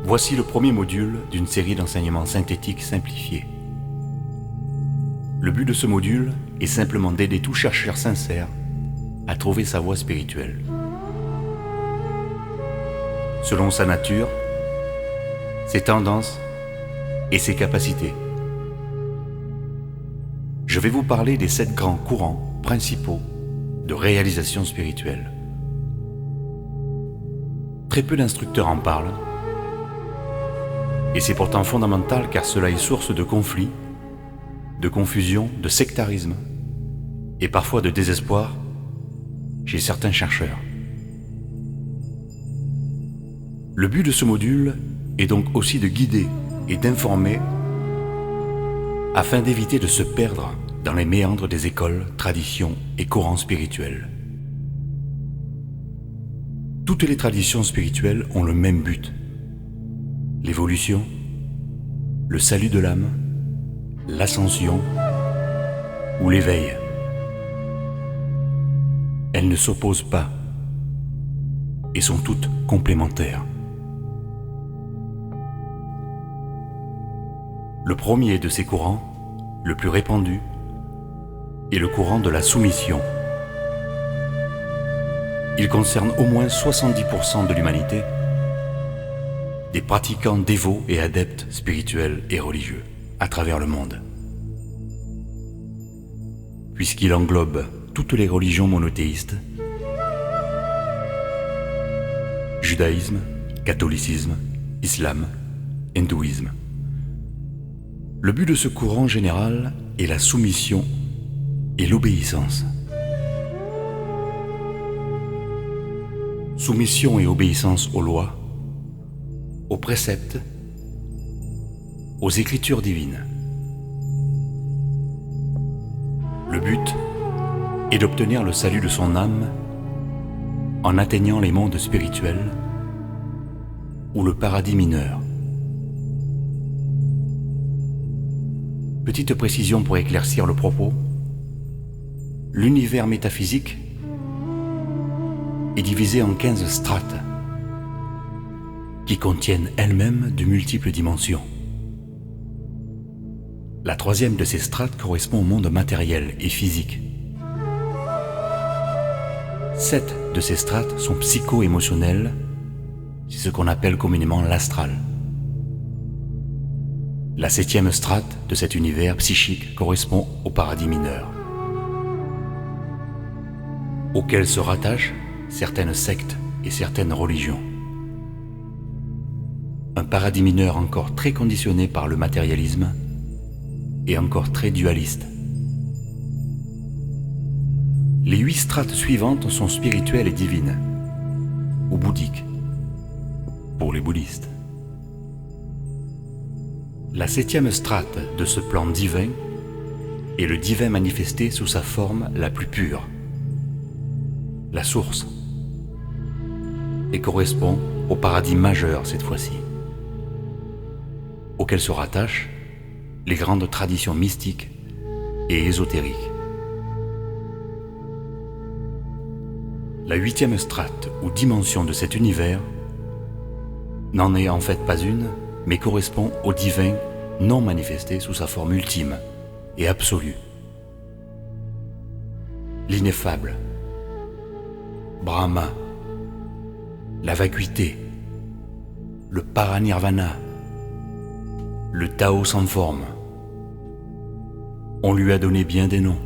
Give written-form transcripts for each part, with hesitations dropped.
Voici le premier module d'une série d'enseignements synthétiques simplifiés. Le but de ce module est simplement d'aider tout chercheur sincère à trouver sa voie spirituelle. Selon sa nature, ses tendances et ses capacités. Je vais vous parler des 7 grands courants principaux de réalisation spirituelle. Très peu d'instructeurs en parlent, et c'est pourtant fondamental car cela est source de conflits, de confusion, de sectarisme et parfois de désespoir chez certains chercheurs. Le but de ce module est donc aussi de guider et d'informer afin d'éviter de se perdre dans les méandres des écoles, traditions et courants spirituels. Toutes les traditions spirituelles ont le même but: l'évolution, le salut de l'âme, l'ascension ou l'éveil. Elles ne s'opposent pas et sont toutes complémentaires. Le premier de ces courants, le plus répandu, est le courant de la soumission. Il concerne au moins 70% de l'humanité, des pratiquants dévots et adeptes spirituels et religieux à travers le monde. Puisqu'il englobe toutes les religions monothéistes, judaïsme, catholicisme, islam, hindouisme. Le but de ce courant général est la soumission et l'obéissance. Soumission et obéissance aux lois, aux préceptes, aux écritures divines. Le but est d'obtenir le salut de son âme en atteignant les mondes spirituels ou le paradis mineur. Petite précision pour éclaircir le propos: l'univers métaphysique est divisé en 15 strates qui contiennent elles-mêmes de multiples dimensions. La troisième de ces strates correspond au monde matériel et physique. 7 de ces strates sont psycho-émotionnelles, c'est ce qu'on appelle communément l'astral. La 7e strate de cet univers psychique correspond au paradis mineur, auquel se rattachent certaines sectes et certaines religions. Un paradis mineur encore très conditionné par le matérialisme et encore très dualiste. Les 8 strates suivantes sont spirituelles et divines, ou bouddhiques, pour les bouddhistes. La 7e strate de ce plan divin est le divin manifesté sous sa forme la plus pure, la source, et correspond au paradis majeur cette fois-ci, auquel se rattachent les grandes traditions mystiques et ésotériques. La 8e strate ou dimension de cet univers n'en est en fait pas une, mais correspond au divin non manifesté sous sa forme ultime et absolue. L'ineffable, Brahma, la vacuité, le paranirvana, le Tao sans forme. On lui a donné bien des noms.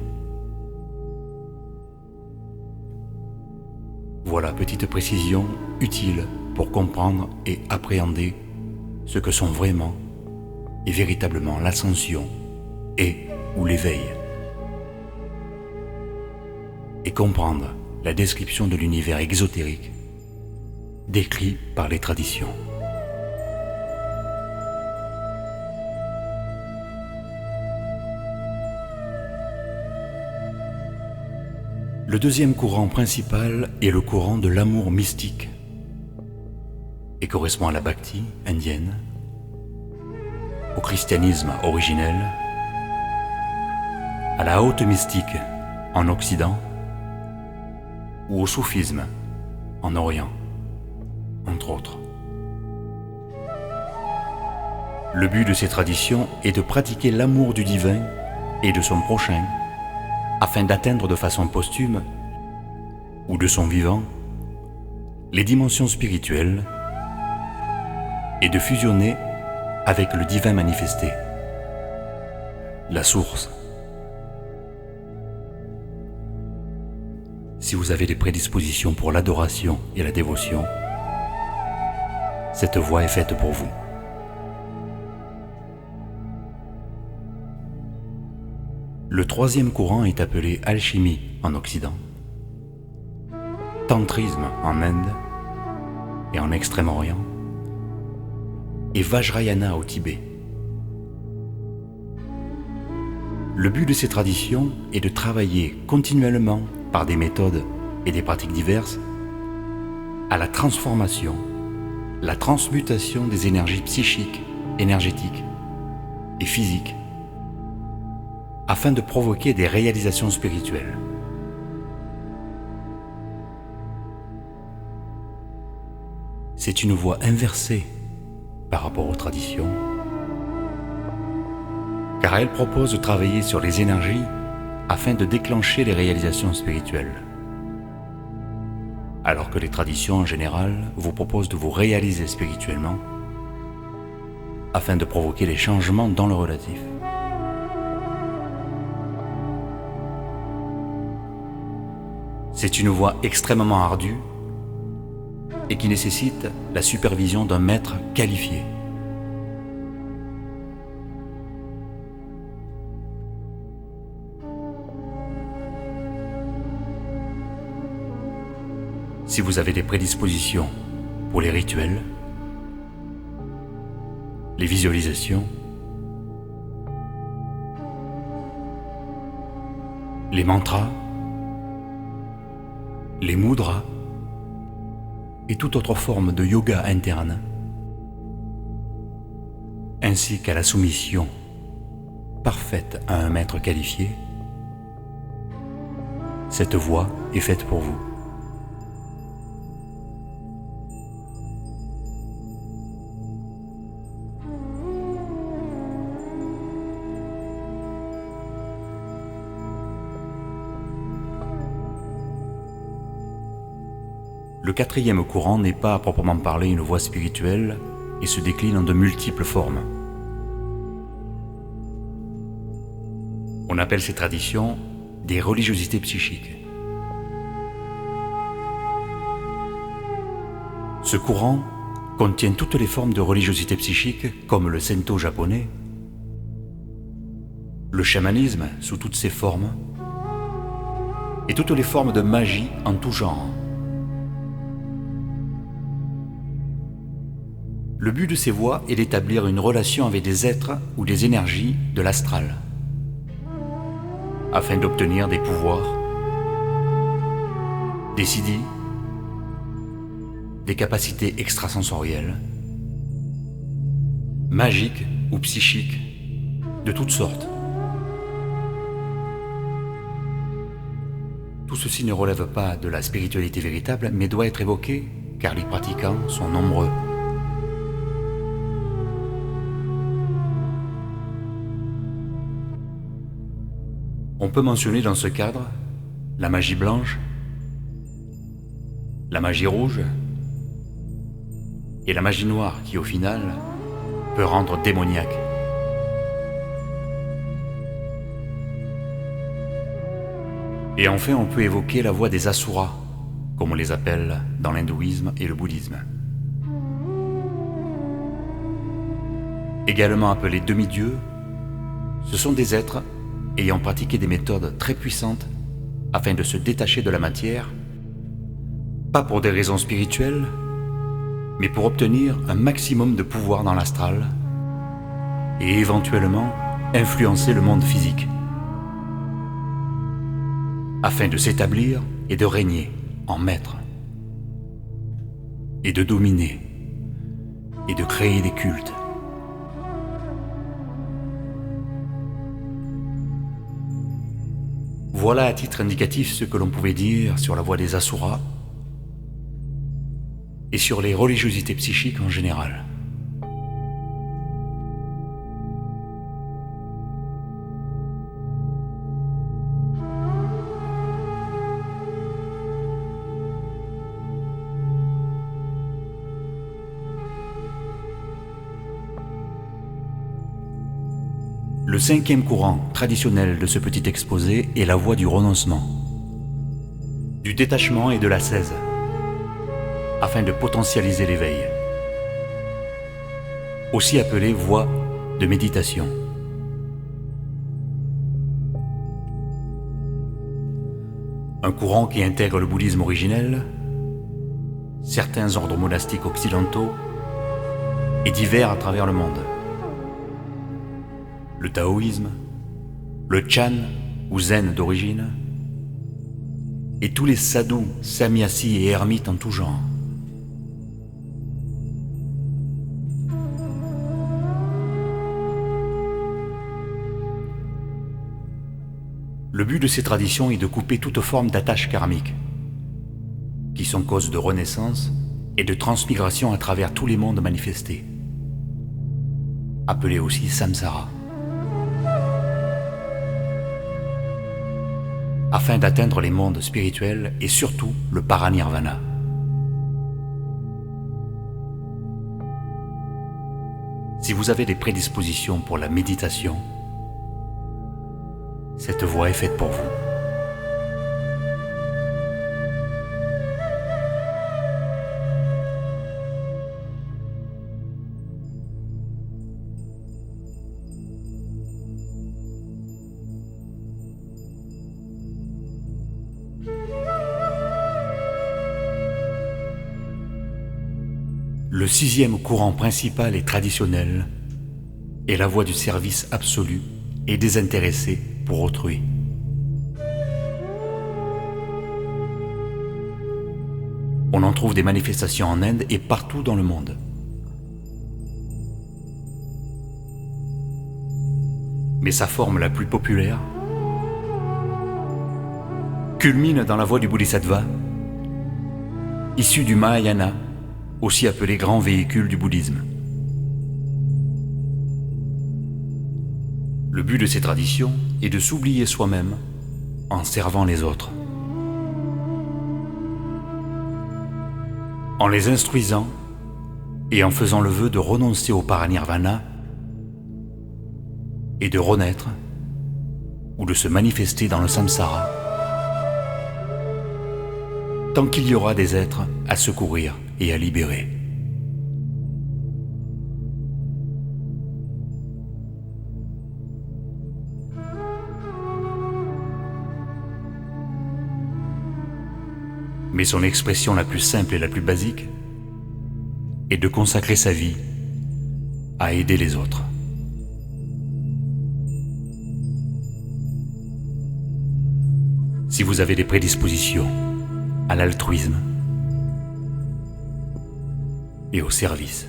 Voilà, petite précision utile pour comprendre et appréhender ce que sont vraiment et véritablement l'ascension et ou l'éveil. Et comprendre la description de l'univers exotérique décrit par les traditions. Le deuxième courant principal est le courant de l'amour mystique et correspond à la bhakti indienne, au christianisme originel, à la haute mystique en Occident ou au soufisme en Orient, entre autres. Le but de ces traditions est de pratiquer l'amour du divin et de son prochain, afin d'atteindre de façon posthume, ou de son vivant, les dimensions spirituelles et de fusionner avec le divin manifesté, la source. Si vous avez des prédispositions pour l'adoration et la dévotion, cette voie est faite pour vous. Le troisième courant est appelé alchimie en Occident, tantrisme en Inde et en Extrême-Orient, et Vajrayana au Tibet. Le but de ces traditions est de travailler continuellement par des méthodes et des pratiques diverses à la transformation, la transmutation des énergies psychiques, énergétiques et physiques afin de provoquer des réalisations spirituelles. C'est une voie inversée par rapport aux traditions, car elle propose de travailler sur les énergies afin de déclencher les réalisations spirituelles, alors que les traditions en général vous proposent de vous réaliser spirituellement afin de provoquer les changements dans le relatif. C'est une voie extrêmement ardue et qui nécessite la supervision d'un maître qualifié. Si vous avez des prédispositions pour les rituels, les visualisations, les mantras, les mudras et toute autre forme de yoga interne, ainsi qu'à la soumission parfaite à un maître qualifié, cette voie est faite pour vous. Le quatrième courant n'est pas à proprement parler une voie spirituelle et se décline en de multiples formes. On appelle ces traditions des religiosités psychiques. Ce courant contient toutes les formes de religiosité psychique comme le Sento japonais, le chamanisme sous toutes ses formes et toutes les formes de magie en tout genre. Le but de ces voies est d'établir une relation avec des êtres ou des énergies de l'astral, afin d'obtenir des pouvoirs, des siddhis, des capacités extrasensorielles, magiques ou psychiques, de toutes sortes. Tout ceci ne relève pas de la spiritualité véritable, mais doit être évoqué car les pratiquants sont nombreux. On peut mentionner dans ce cadre la magie blanche, la magie rouge et la magie noire qui, au final, peut rendre démoniaque. Et enfin, on peut évoquer la voie des asuras, comme on les appelle dans l'hindouisme et le bouddhisme. Également appelés demi-dieux, ce sont des êtres ayant pratiqué des méthodes très puissantes afin de se détacher de la matière, pas pour des raisons spirituelles, mais pour obtenir un maximum de pouvoir dans l'astral et éventuellement influencer le monde physique, afin de s'établir et de régner en maître, et de dominer, et de créer des cultes. Voilà à titre indicatif ce que l'on pouvait dire sur la voie des asuras et sur les religiosités psychiques en général. Le cinquième courant traditionnel de ce petit exposé est la voie du renoncement, du détachement et de l'ascèse, afin de potentialiser l'éveil, aussi appelée voie de méditation. Un courant qui intègre le bouddhisme originel, certains ordres monastiques occidentaux et divers à travers le monde. Le taoïsme, le chan ou zen d'origine, et tous les sadhus, sannyasis et ermites en tout genre. Le but de ces traditions est de couper toute forme d'attache karmique, qui sont cause de renaissance et de transmigration à travers tous les mondes manifestés, appelés aussi samsara, afin d'atteindre les mondes spirituels et surtout le paranirvana. Si vous avez des prédispositions pour la méditation, cette voie est faite pour vous. Le sixième courant principal et traditionnel est la voie du service absolu et désintéressé pour autrui. On en trouve des manifestations en Inde et partout dans le monde. Mais sa forme la plus populaire culmine dans la voie du Bodhisattva, issue du Mahayana, aussi appelé grand véhicule du bouddhisme. Le but de ces traditions est de s'oublier soi-même en servant les autres, en les instruisant et en faisant le vœu de renoncer au paranirvana et de renaître ou de se manifester dans le samsara tant qu'il y aura des êtres à secourir et à libérer. Mais son expression la plus simple et la plus basique est de consacrer sa vie à aider les autres. Si vous avez des prédispositions à l'altruisme et au service,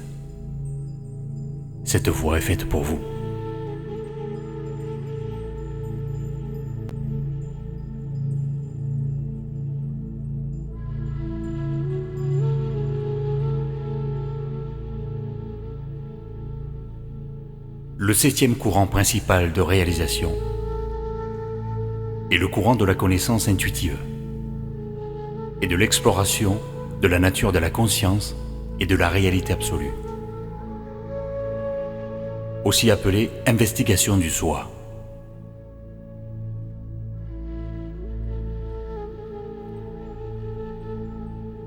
cette voie est faite pour vous. Le septième courant principal de réalisation est le courant de la connaissance intuitive et de l'exploration de la nature de la conscience et de la réalité absolue, aussi appelée investigation du soi.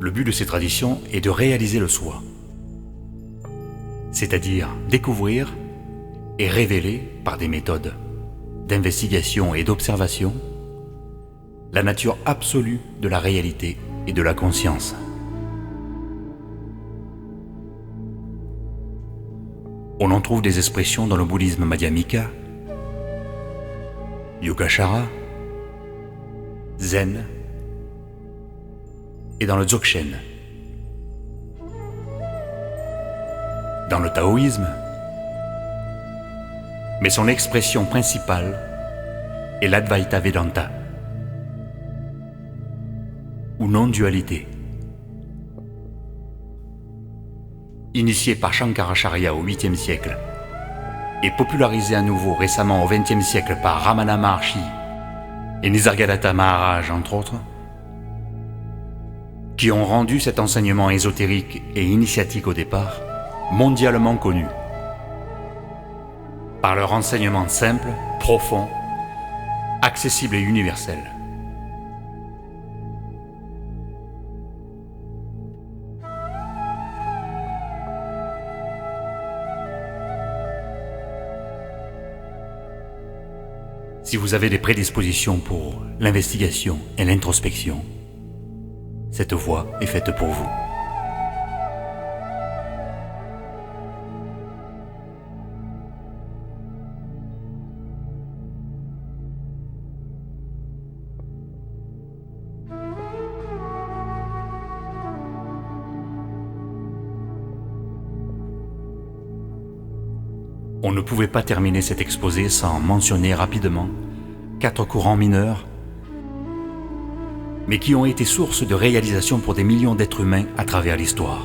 Le but de ces traditions est de réaliser le soi, c'est-à-dire découvrir et révéler par des méthodes d'investigation et d'observation la nature absolue de la réalité et de la conscience. On en trouve des expressions dans le bouddhisme Madhyamika, Yogacara, Zen et dans le Dzogchen. Dans le taoïsme, mais son expression principale est l'Advaita Vedanta, ou non-dualité. Initié par Shankaracharya au 8e siècle et popularisé à nouveau récemment au 20e siècle par Ramana Maharshi et Nisargadatta Maharaj entre autres, qui ont rendu cet enseignement ésotérique et initiatique au départ mondialement connu. par leur enseignement simple, profond, accessible et universel. Si vous avez des prédispositions pour l'investigation et l'introspection, cette voie est faite pour vous. On ne pouvait pas terminer cet exposé sans mentionner rapidement 4 courants mineurs, mais qui ont été source de réalisation pour des millions d'êtres humains à travers l'histoire,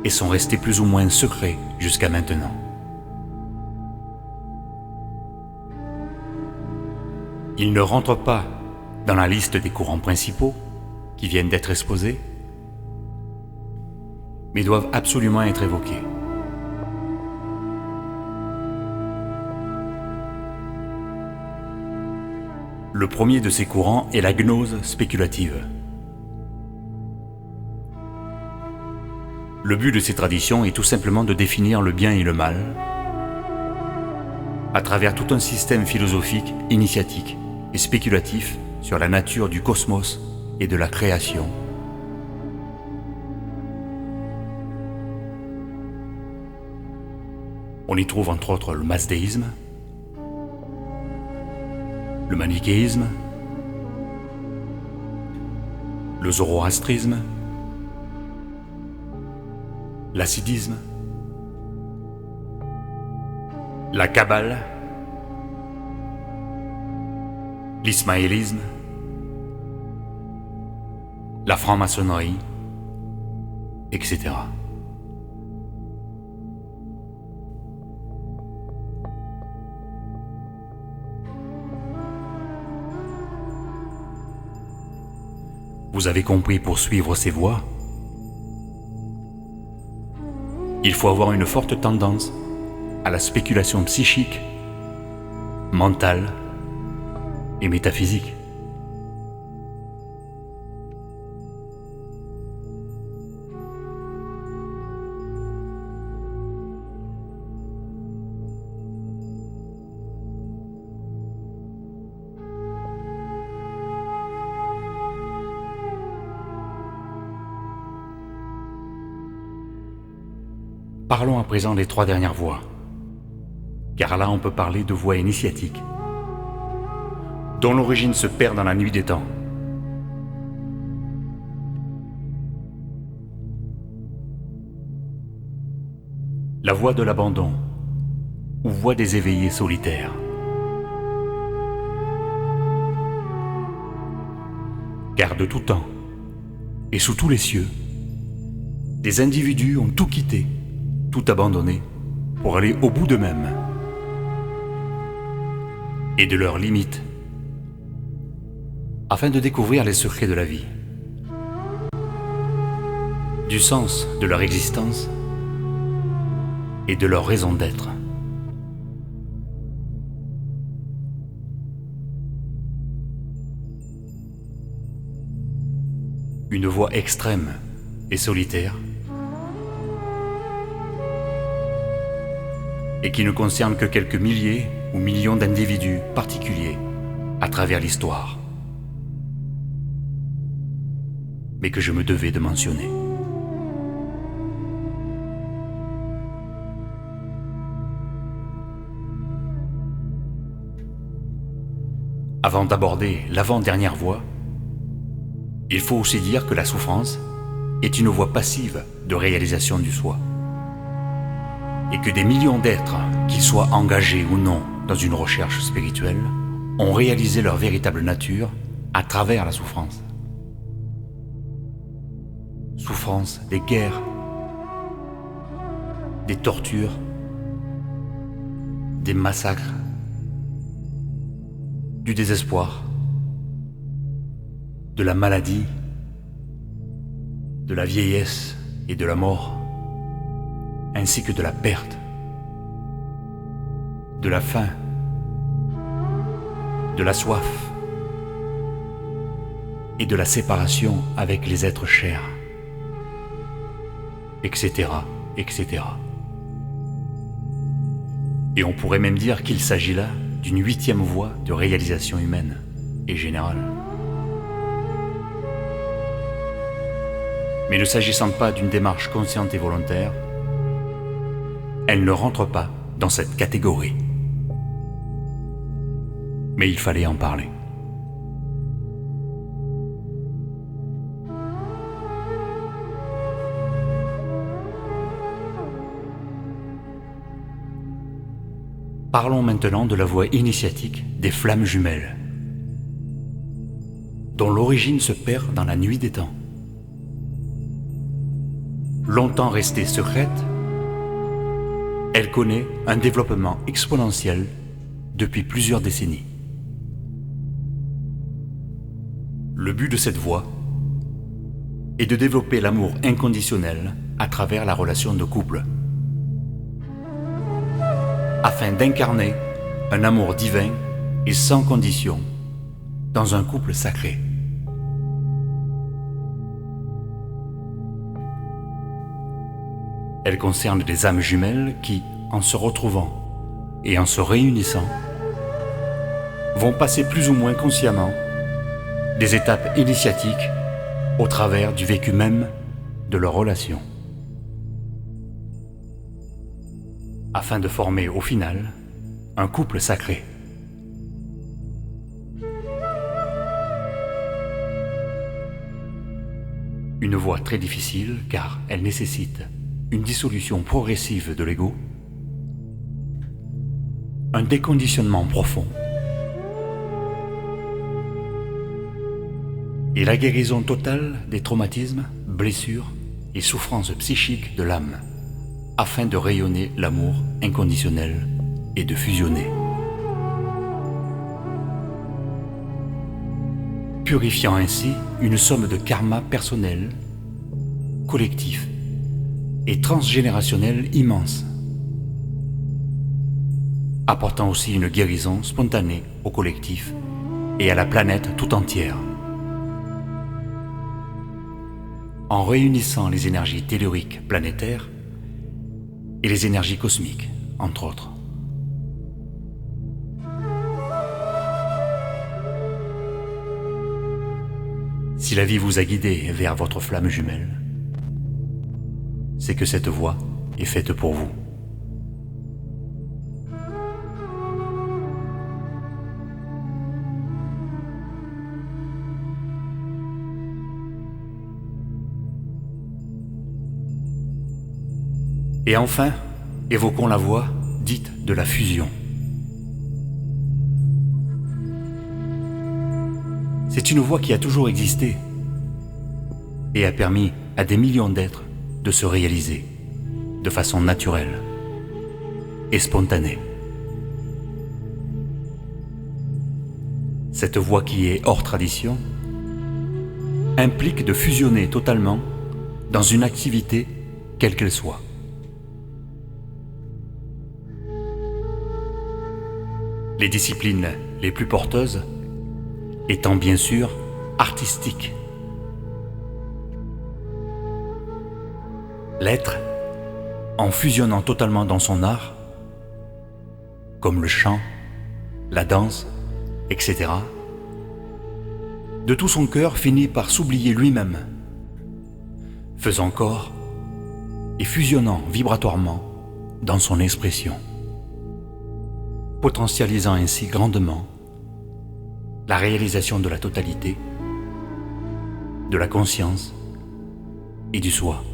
et sont restés plus ou moins secrets jusqu'à maintenant. Ils ne rentrent pas dans la liste des courants principaux qui viennent d'être exposés, mais doivent absolument être évoqués. Le premier de ces courants est la gnose spéculative. Le but de ces traditions est tout simplement de définir le bien et le mal à travers tout un système philosophique, initiatique et spéculatif sur la nature du cosmos et de la création. On y trouve entre autres le masdéisme, le manichéisme, le zoroastrisme, l'hassidisme, la kabbale, l'ismaélisme, la franc-maçonnerie, etc. Vous avez compris, pour suivre ces voies, il faut avoir une forte tendance à la spéculation psychique, mentale et métaphysique. Parlons à présent des 3 dernières voies, car là on peut parler de voies initiatiques, dont l'origine se perd dans la nuit des temps. La voie de l'abandon, ou voie des éveillés solitaires. Car de tout temps, et sous tous les cieux, des individus ont tout quitté, tout abandonné, pour aller au bout d'eux-mêmes et de leurs limites, afin de découvrir les secrets de la vie, du sens de leur existence et de leur raison d'être. Une voie extrême et solitaire, et qui ne concerne que quelques milliers ou millions d'individus particuliers à travers l'histoire, mais que je me devais de mentionner. Avant d'aborder l'avant-dernière voie, il faut aussi dire que la souffrance est une voie passive de réalisation du soi, et que des millions d'êtres, qu'ils soient engagés ou non dans une recherche spirituelle, ont réalisé leur véritable nature à travers la souffrance. Souffrance des guerres, des tortures, des massacres, du désespoir, de la maladie, de la vieillesse et de la mort, ainsi que de la perte, de la faim, de la soif et de la séparation avec les êtres chers, etc., etc. Et on pourrait même dire qu'il s'agit là d'une 8e voie de réalisation humaine et générale. Mais ne s'agissant pas d'une démarche consciente et volontaire, elle ne rentre pas dans cette catégorie. Mais il fallait en parler. Parlons maintenant de la voie initiatique des flammes jumelles, dont l'origine se perd dans la nuit des temps. Longtemps restée secrète, elle connaît un développement exponentiel depuis plusieurs décennies. Le but de cette voie est de développer l'amour inconditionnel à travers la relation de couple, afin d'incarner un amour divin et sans condition dans un couple sacré. Elle concerne des âmes jumelles qui, en se retrouvant et en se réunissant, vont passer plus ou moins consciemment des étapes initiatiques au travers du vécu même de leur relation, afin de former au final un couple sacré. Une voie très difficile car elle nécessite une dissolution progressive de l'ego, un déconditionnement profond et la guérison totale des traumatismes, blessures et souffrances psychiques de l'âme, afin de rayonner l'amour inconditionnel et de fusionner. Purifiant ainsi une somme de karma personnel, collectif et transgénérationnel immense, apportant aussi une guérison spontanée au collectif et à la planète tout entière. En réunissant les énergies telluriques planétaires et les énergies cosmiques, entre autres. Si la vie vous a guidé vers votre flamme jumelle, c'est que cette voie est faite pour vous. Et enfin, évoquons la voie dite de la fusion. C'est une voie qui a toujours existé et a permis à des millions d'êtres de se réaliser de façon naturelle et spontanée. Cette voie qui est hors tradition implique de fusionner totalement dans une activité quelle qu'elle soit. Les disciplines les plus porteuses étant bien sûr artistiques. L'être, en fusionnant totalement dans son art, comme le chant, la danse, etc., de tout son cœur finit par s'oublier lui-même, faisant corps et fusionnant vibratoirement dans son expression, potentialisant ainsi grandement la réalisation de la totalité, de la conscience et du soi.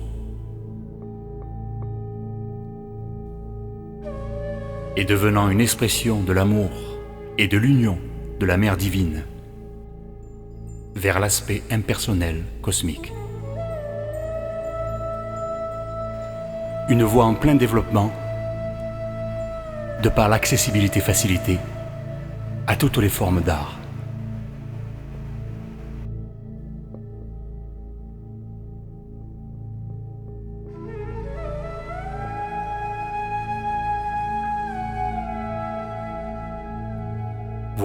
Et devenant une expression de l'amour et de l'union de la Mère divine vers l'aspect impersonnel cosmique. Une voie en plein développement de par l'accessibilité facilitée à toutes les formes d'art.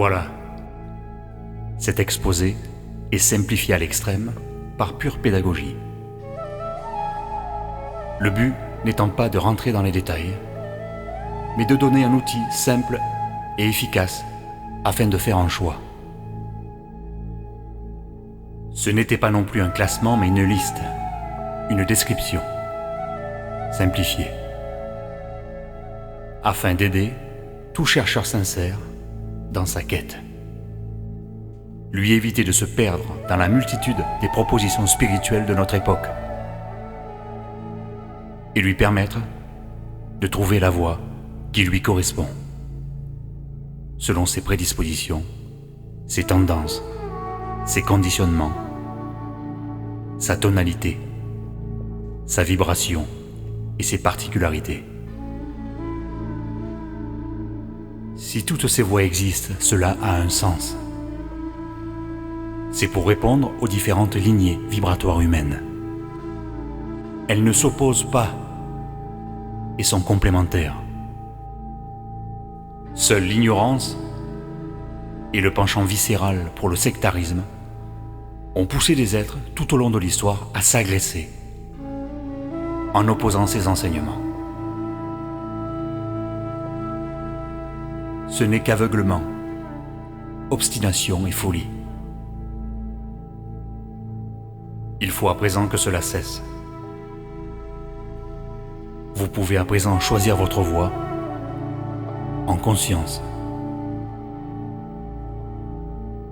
Voilà. Cet exposé est simplifié à l'extrême par pure pédagogie. Le but n'étant pas de rentrer dans les détails, mais de donner un outil simple et efficace afin de faire un choix. Ce n'était pas non plus un classement, mais une liste, une description, simplifiée, afin d'aider tout chercheur sincère dans sa quête. Lui éviter de se perdre dans la multitude des propositions spirituelles de notre époque et lui permettre de trouver la voie qui lui correspond, selon ses prédispositions, ses tendances, ses conditionnements, sa tonalité, sa vibration et ses particularités. Si toutes ces voies existent, cela a un sens. C'est pour répondre aux différentes lignées vibratoires humaines. Elles ne s'opposent pas et sont complémentaires. Seule l'ignorance et le penchant viscéral pour le sectarisme ont poussé les êtres tout au long de l'histoire à s'agresser en opposant ces enseignements. Ce n'est qu'aveuglement, obstination et folie. Il faut à présent que cela cesse. Vous pouvez à présent choisir votre voie en conscience.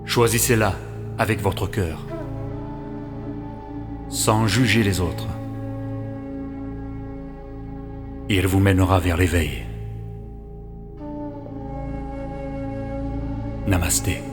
Choisissez-la avec votre cœur, sans juger les autres. Et elle vous mènera vers l'éveil. Namasté.